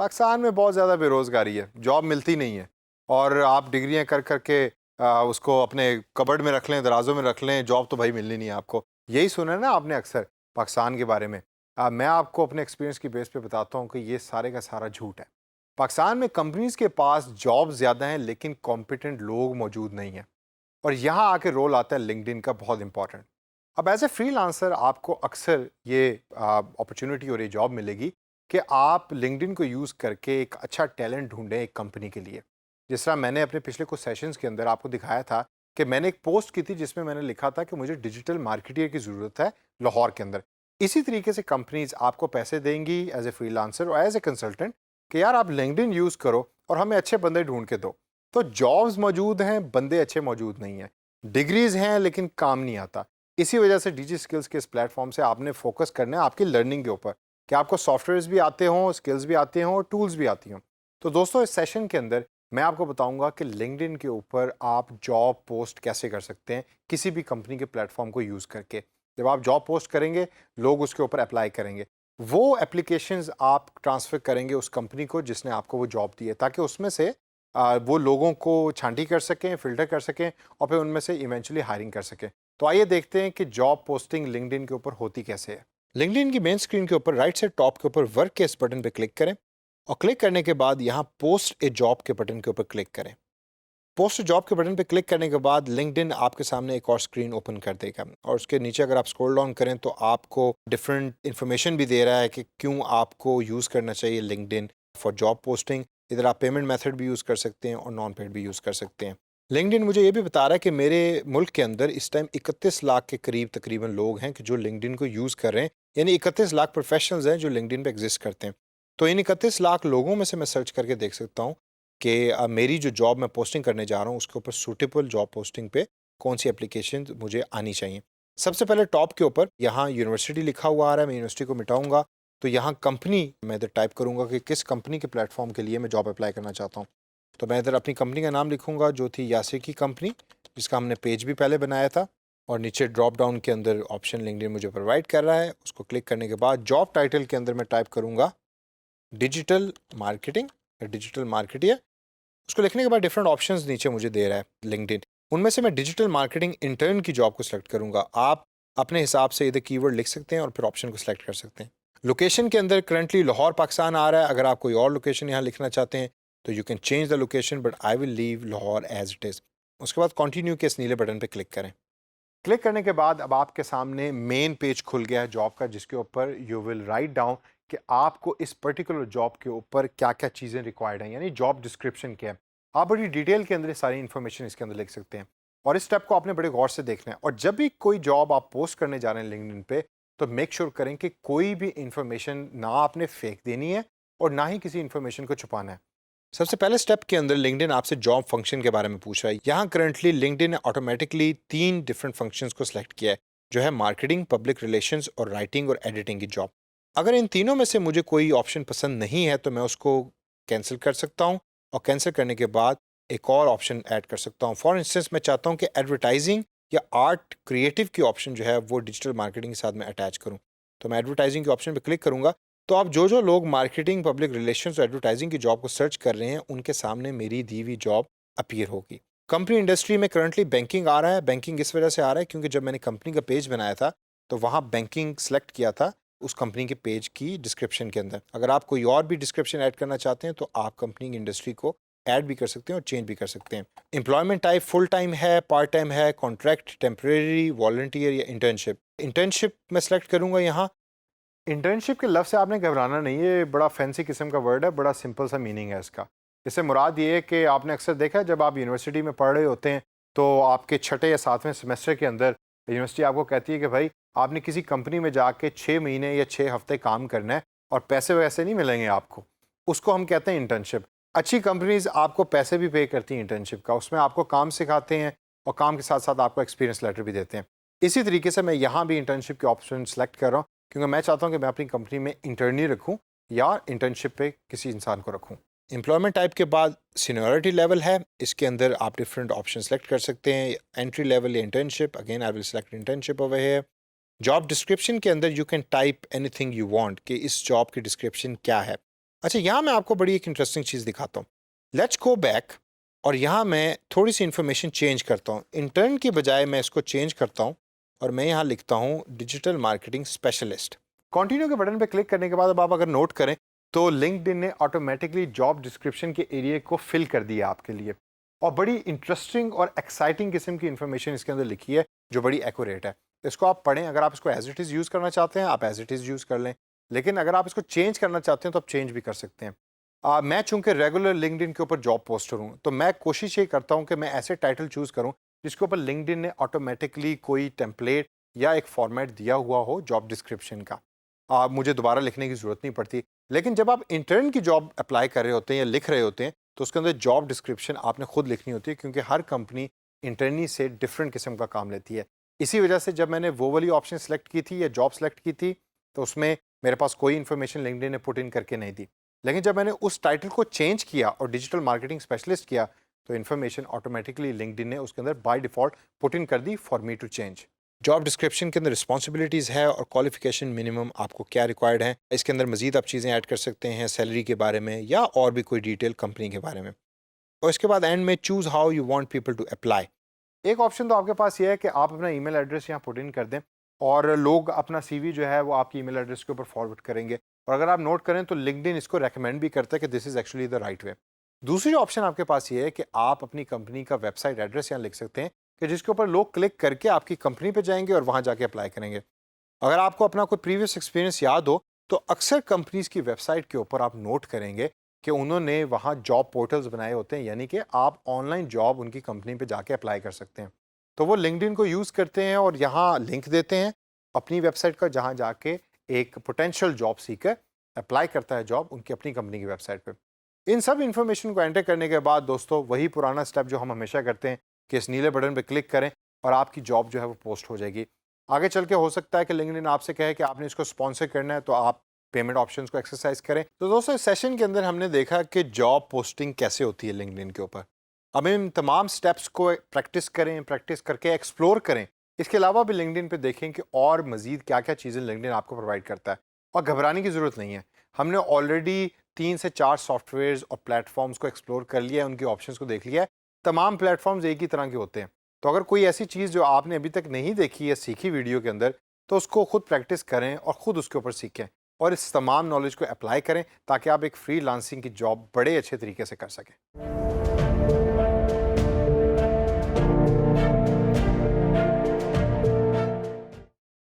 पाकिस्तान में बहुत ज़्यादा बेरोज़गारी है, जॉब मिलती नहीं है और आप डिग्रियाँ कर कर के उसको अपने कबर्ड में रख लें, दराज़ों में रख लें, जॉब तो भाई मिलनी नहीं है आपको। यही सुना है ना आपने अक्सर पाकिस्तान के बारे में। मैं आपको अपने एक्सपीरियंस की बेस पे बताता हूँ कि ये सारे का सारा झूठ है। पाकिस्तान में कंपनीज़ के पास जॉब ज़्यादा हैं लेकिन कॉम्पिटेंट लोग मौजूद नहीं हैं और यहाँ आके रोल आता है लिंक्डइन का बहुत इंपॉर्टेंट। अब एज ए फ्रीलांसर आपको अक्सर ये अपॉर्चुनिटी और ये जॉब मिलेगी कि आप लिंक्डइन को यूज़ करके एक अच्छा टैलेंट ढूंढें एक कंपनी के लिए। जिस तरह मैंने अपने पिछले कुछ सेशंस के अंदर आपको दिखाया था कि मैंने एक पोस्ट की थी जिसमें मैंने लिखा था कि मुझे डिजिटल मार्केटियर की ज़रूरत है लाहौर के अंदर। इसी तरीके से कंपनीज आपको पैसे देंगी एज ए फ्रीलांसर और एज ए कंसल्टेंट कि यार आप लिंक्डइन यूज़ करो और हमें अच्छे बंदे ढूंढ के दो। तो जॉब्स मौजूद हैं, बंदे अच्छे मौजूद नहीं हैं, डिग्रीज हैं लेकिन काम नहीं आता। इसी वजह से डीजी स्किल्स के इस प्लेटफॉर्म से आपने फोकस करना है आपकी लर्निंग के ऊपर कि आपको सॉफ्टवेयर्स भी आते हों, स्किल्स भी आते हों और टूल्स भी आती हों। तो दोस्तों इस सेशन के अंदर मैं आपको बताऊंगा कि लिंक्डइन के ऊपर आप जॉब पोस्ट कैसे कर सकते हैं किसी भी कंपनी के प्लेटफॉर्म को यूज़ करके। जब आप जॉब पोस्ट करेंगे लोग उसके ऊपर अप्लाई करेंगे, वो एप्लीकेशंस आप ट्रांसफ़र करेंगे उस कंपनी को जिसने आपको वो जॉब दी है ताकि उसमें से वो लोगों को छांटी कर सकें, फ़िल्टर कर सकें और फिर उनमें से इवेंचुअली हायरिंग कर सकें। तो आइए देखते हैं कि जॉब पोस्टिंग लिंक्डइन के ऊपर होती कैसे है। लिंक्डइन की मेन स्क्रीन के ऊपर राइट साइड टॉप के ऊपर वर्क के इस बटन पे क्लिक करें और क्लिक करने के बाद यहाँ पोस्ट ए जॉब के बटन के ऊपर क्लिक करें। पोस्ट जॉब के बटन पे क्लिक करने के बाद लिंक्डइन आपके सामने एक और स्क्रीन ओपन कर देगा और उसके नीचे अगर आप स्क्रॉल डाउन करें तो आपको डिफरेंट इन्फॉर्मेशन भी दे रहा है कि क्यों आपको यूज़ करना चाहिए लिंक्डइन फॉर जॉब पोस्टिंग। इधर आप पेमेंट मेथड भी यूज़ कर सकते हैं और नॉन पेड भी यूज़ कर सकते हैं। लिंक्डइन मुझे ये भी बता रहा है कि मेरे मुल्क के अंदर इस टाइम 31 लाख के करीब तकरीबन लोग हैं कि जो लिंक्डइन को यूज़ कर रहे हैं, यानी 31 लाख प्रोफेशनल्स हैं जो लिंक्डइन पे एग्जिस्ट करते हैं। तो इन 31 लाख लोगों में से मैं सर्च करके देख सकता हूँ कि मेरी जो जॉब मैं पोस्टिंग करने जा रहा हूँ उसके ऊपर सूटेबल जॉब पोस्टिंग पे कौन सी एप्लीकेशन मुझे आनी चाहिए। सबसे पहले टॉप के ऊपर यहाँ यूनिवर्सिटी लिखा हुआ आ रहा है, मैं यूनिवर्सिटी को मिटाऊंगा तो यहाँ कंपनी मैं इधर टाइप करूँगा कि किस कंपनी के प्लेटफॉर्म के लिए मैं जॉब अप्लाई करना चाहता हूँ। तो मैं इधर अपनी कंपनी का नाम लिखूँगा जो थी यासिर की कंपनी, जिसका हमने पेज भी पहले बनाया था। और नीचे ड्रॉप डाउन के अंदर ऑप्शन लिंक्डइन मुझे प्रोवाइड कर रहा है, उसको क्लिक करने के बाद जॉब टाइटल के अंदर मैं टाइप करूँगा डिजिटल मार्केटिंग या डिजिटल मार्केटियर। उसको लिखने के बाद डिफरेंट ऑप्शंस नीचे मुझे दे रहा है लिंक्डइन, उनमें से मैं डिजिटल मार्केटिंग इंटर्न की जॉब को सिलेक्ट करूंगा। आप अपने हिसाब से इधर कीवर्ड लिख सकते हैं और फिर ऑप्शन को सिलेक्ट कर सकते हैं। लोकेशन के अंदर करंटली लाहौर पाकिस्तान आ रहा है, अगर आप कोई और लोकेशन यहाँ लिखना चाहते हैं तो you can change the location but I will leave Lahore as it is. उसके बाद कंटिन्यू के इस नीले बटन पर क्लिक करें। क्लिक करने के बाद अब आपके सामने मेन पेज खुल गया है जॉब का, जिसके ऊपर यू विल राइट डाउन कि आपको इस पर्टिकुलर जॉब के ऊपर क्या क्या चीज़ें रिक्वायर्ड हैं, यानी जॉब डिस्क्रिप्शन क्या है। आप बड़ी डिटेल के अंदर सारी इन्फॉर्मेशन इसके अंदर लिख सकते हैं और इस स्टेप को आपने बड़े गौर से देखना है। और जब भी कोई जॉब आप पोस्ट करने जा रहे हैं लिंक्डइन पे तो मेक श्योर करें कि कोई भी इंफॉर्मेशन ना आपने फेंक देनी है और ना ही किसी इंफॉर्मेशन को छुपाना है। सबसे पहले स्टेप के अंदर लिंक्डइन आपसे जॉब फंक्शन के बारे में पूछ रहा है। यहाँ करंटली लिंक्डइन ने ऑटोमेटिकली 3 डिफरेंट फंक्शंस को सिलेक्ट किया है, जो है मार्केटिंग, पब्लिक रिलेशंस और राइटिंग और एडिटिंग की जॉब। अगर इन तीनों में से मुझे कोई ऑप्शन पसंद नहीं है तो मैं उसको कैंसिल कर सकता हूँ और कैंसिल करने के बाद एक और ऑप्शन ऐड कर सकता हूँ। फॉर इंस्टेंस मैं चाहता हूँ कि एडवर्टाइजिंग या आर्ट क्रिएटिव की ऑप्शन जो है वो डिजिटल मार्केटिंग के साथ में अटैच करूँ। तो मैं एडवर्टाइजिंग के ऑप्शन पर क्लिक करूँगा तो आप जो लोग मार्केटिंग, पब्लिक रिलेशंस और एडवर्टाइजिंग की जॉब को सर्च कर रहे हैं उनके सामने मेरी दी हुई जॉब अपीयर होगी। कंपनी इंडस्ट्री में करंटली बैंकिंग आ रहा है। बैंकिंग इस वजह से आ रहा है क्योंकि जब मैंने कंपनी का पेज बनाया था तो वहाँ बैंकिंग सेलेक्ट किया था उस कंपनी के पेज की डिस्क्रिप्शन के अंदर। अगर आप कोई और भी डिस्क्रिप्शन ऐड करना चाहते हैं तो आप कंपनी की इंडस्ट्री को ऐड भी कर सकते हैं और चेंज भी कर सकते हैं। एम्प्लॉयमेंट टाइप फुल टाइम है, पार्ट टाइम है, कॉन्ट्रैक्ट, टेम्परेरी, वॉलंटियर या इंटर्नशिप। इंटर्नशिप मैं सेलेक्ट करूँगा यहाँ। इंटर्नशिप के लफ्ज़ से आपने घबराना नहीं, ये बड़ा फैंसी किस्म का वर्ड है, बड़ा सिंपल सा मीनिंग है इसका। इससे मुराद ये है कि आपने अक्सर देखा है जब आप यूनिवर्सिटी में पढ़ रहे होते हैं तो आपके छठे या सातवें सेमेस्टर के अंदर यूनिवर्सिटी आपको कहती है कि भाई आपने किसी कंपनी में जाके 6 महीने या 6 हफ्ते काम करना है और पैसे वैसे नहीं मिलेंगे आपको। उसको हम कहते हैं इंटर्नशिप। अच्छी कंपनीज आपको पैसे भी पे करती हैं इंटर्नशिप का, उसमें आपको काम सिखाते हैं और काम के साथ साथ आपको एक्सपीरियंस लेटर भी देते हैं। इसी तरीके से मैं यहाँ भी इंटर्नशिप के ऑप्शन सेलेक्ट कर रहा हूँ क्योंकि मैं चाहता हूँ कि मैं अपनी कंपनी में इंटर्नी रखूँ या इंटर्नशिप पे किसी इंसान को रखूँ। एम्प्लॉयमेंट टाइप के बाद सीनियरिटी लेवल है, इसके अंदर आप डिफरेंट ऑप्शन सेलेक्ट कर सकते हैं। एंट्री लेवल या internship, again I will select internship over here. Job description के अंदर you can type anything you want कि इस जॉब की डिस्क्रिप्शन क्या है। अच्छा, यहाँ मैं आपको बड़ी एक इंटरेस्टिंग चीज़ दिखाता हूँ। लेट्स गो बैक और यहाँ मैं थोड़ी सी इन्फॉर्मेशन चेंज करता हूँ। इंटर्न की बजाय मैं इसको चेंज करता हूँ और मैं यहाँ लिखता हूँ डिजिटल मार्केटिंग स्पेशलिस्ट। कंटिन्यू के बटन पे क्लिक करने के बाद अब आप अगर नोट करें तो लिंक्डइन ने ऑटोमेटिकली जॉब डिस्क्रिप्शन के एरिया को फिल कर दिया आपके लिए, और बड़ी इंटरेस्टिंग और एक्साइटिंग किस्म की इन्फॉर्मेशन इसके अंदर लिखी है जो बड़ी एक्यूरेट है। इसको आप पढ़ें। अगर आप इसको एज इट इज़ यूज़ करना चाहते हैं आप एज इट इज़ यूज़ कर लें, लेकिन अगर आप इसको चेंज करना चाहते हैं तो आप चेंज भी कर सकते हैं। मैं चूंकि रेगुलर लिंक्डइन के ऊपर जॉब पोस्टर हूँ तो मैं कोशिश ये करता हूँ कि मैं ऐसे टाइटल चूज़ करूँ जिसके ऊपर लिंक्डइन ने ऑटोमेटिकली कोई टेम्पलेट या एक फॉर्मेट दिया हुआ हो जॉब डिस्क्रिप्शन का। मुझे दोबारा लिखने की ज़रूरत नहीं पड़ती। लेकिन जब आप इंटर्न की जॉब अप्लाई कर रहे होते हैं या लिख रहे होते हैं तो उसके अंदर जॉब डिस्क्रिप्शन आपने खुद लिखनी होती है, क्योंकि हर कंपनी इंटर्नी से डिफरेंट किस्म का काम लेती है। इसी वजह से जब मैंने वो वाली ऑप्शन सेलेक्ट की थी या जॉब सेलेक्ट की थी तो उसमें मेरे पास कोई इन्फॉर्मेशन लिंक्डइन ने पुट इन करके नहीं दी। लेकिन जब मैंने उस टाइटल को चेंज किया और डिजिटल मार्केटिंग स्पेशलिस्ट किया तो इन्फॉर्मेशन ऑटोमेटिकली लिंक्डइन ने उसके अंदर बाय डिफ़ॉल्ट पुट इन कर दी for me to change. Job description के अंदर रिस्पॉन्सिबिलिटीज़ है और क्वालिफिकेशन मिनिमम आपको क्या रिक्वायर्ड है, इसके अंदर मजीद आप चीज़ें ऐड कर सकते हैं सैलरी के बारे में या और भी कोई डिटेल कंपनी के बारे में। और इसके बाद एंड में choose how you want people to apply. एक ऑप्शन तो आपके पास ये है कि आप अपना ईमेल एड्रेस यहाँ पुट इन कर दें और लोग अपना सीवी जो है वो आपकी ईमेल एड्रेस के ऊपर फॉरवर्ड करेंगे। और अगर आप नोट करें तो लिंक्डइन इसको रेकमेंड भी करता है कि this is actually the right way. दूसरी ऑप्शन आपके पास ये है कि आप अपनी कंपनी का वेबसाइट एड्रेस यहाँ लिख सकते हैं कि जिसके ऊपर लोग क्लिक करके आपकी कंपनी पे जाएंगे और वहाँ जाके अप्लाई करेंगे। अगर आपको अपना कोई प्रीवियस एक्सपीरियंस याद हो तो अक्सर कंपनीज की वेबसाइट के ऊपर आप नोट करेंगे कि उन्होंने वहाँ जॉब पोर्टल्स बनाए होते हैं, यानी कि आप ऑनलाइन जॉब उनकी कंपनी पे जाके अप्लाई कर सकते हैं। तो वो लिंक्डइन को यूज़ करते हैं और यहाँ लिंक देते हैं अपनी वेबसाइट का, जहाँ जाके एक पोटेंशियल जॉब सीकर अप्लाई करता है जॉब उनकी अपनी कंपनी की वेबसाइट पे। इन सब इन्फॉर्मेशन को एंटर करने के बाद दोस्तों वही पुराना स्टेप जो हम हमेशा करते हैं कि इस नीले बटन पे क्लिक करें और आपकी जॉब जो है वो पोस्ट हो जाएगी। आगे चल के हो सकता है कि लिंक्डइन आपसे कहे कि आपने इसको स्पॉन्सर करना है तो आप पेमेंट ऑप्शंस को एक्सरसाइज करें। तो दोस्तों इस सेशन के अंदर हमने देखा कि जॉब पोस्टिंग कैसे होती है लिंक्डइन के ऊपर। अब इन तमाम स्टेप्स को प्रैक्टिस करें, प्रैक्टिस करके एक्सप्लोर करें। इसके अलावा भी लिंक्डइन पे देखें कि और मज़ीद क्या क्या चीज़ें लिंक्डइन आपको प्रोवाइड करता है। और घबराने की ज़रूरत नहीं है। हमने ऑलरेडी 3 से 4 सॉफ्टवेयर्स और प्लेटफॉर्म्स को एक्सप्लोर कर लिया है, उनकी ऑप्शंस को देख लिया है। तमाम प्लेटफॉर्म्स एक ही तरह के होते हैं। तो अगर कोई ऐसी चीज़ जो आपने अभी तक नहीं देखी या सीखी वीडियो के अंदर तो उसको खुद प्रैक्टिस करें और ख़ुद उसके ऊपर सीखें और इस तमाम नॉलेज को अप्लाई करें ताकि आप एक फ्रीलांसिंग की जॉब बड़े अच्छे तरीके से कर सकें।